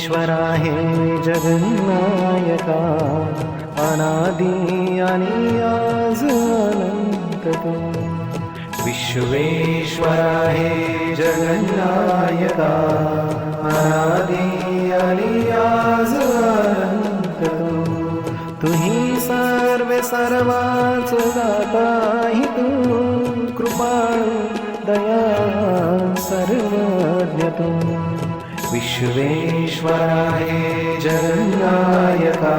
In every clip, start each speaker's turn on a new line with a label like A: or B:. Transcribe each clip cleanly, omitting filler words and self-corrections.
A: विश्वेश्वर आहे जगन्नायका, अनादि आणि आज अनंत तू. विश्वेश्वर आहे जगन्नायका, अनादि आणि आज अनंत तू. तुही सर्वे सर्वांच दाताही तू, कृपाळू दयाळू सर्वज्ञ तू. विश्वेश्वर आहे जगन्नायका,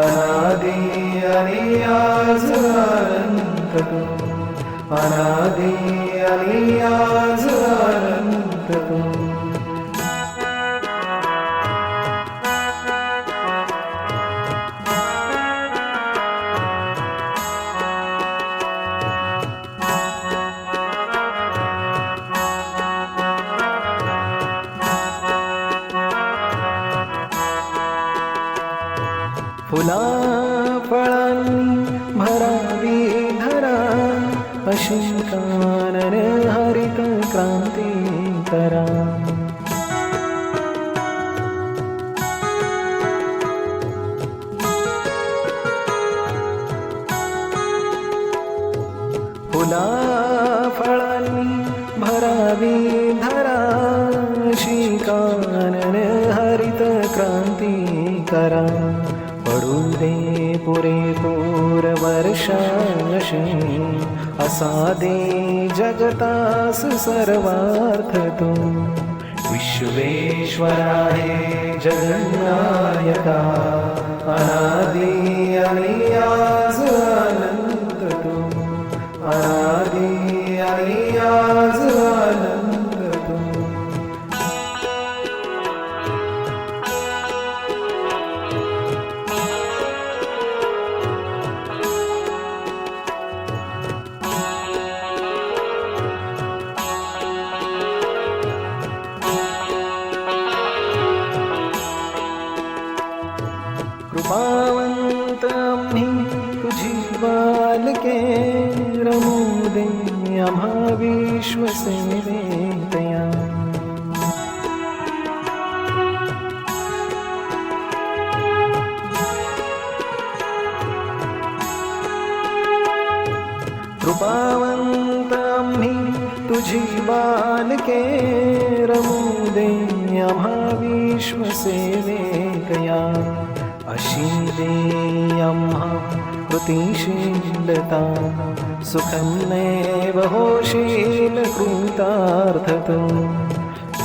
A: अनादि आणि आज अनंत तू. अनादि आणि आज अनंत तू. फुला फळांनी भरावी धरा, अशी कानन हरित क्रांती करा. फुला फळांनी भरावी धरा, अशी कानन हरित क्रांती करा. पडू दे पुरेपूर वर्षाशी, असा दे जगतास सर्वार्थ तू. विश्वेश्वर आहे जगन्नायका, अनादि आणि आज अनंत तू. अनादि आणि आज अनंत तू. कृपावंत आम्ही तुझी बालके, रमू दे आम्हा विश्वसेवेतया. कृपावंत आम्ही तुझी बालके, रमू दे आम्हा विश्वसेवेतया. अशी दे आम्हा कृतिशीलता, सुखं नैव होशील कृतार्थ तू.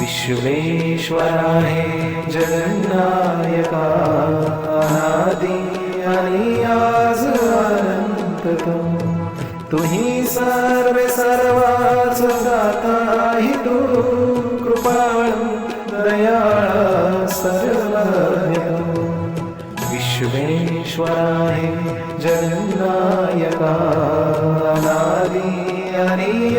A: विश्वेश्वर आहे जगन्नायका, अनादि आणि आज अनंत तू. तुही सर्वे सर्वांच दाताही तू, कृपाळू दयाळू सर्वज्ञ तू. विश्वेश्वर आहे जगन्नायका, अनादि आणि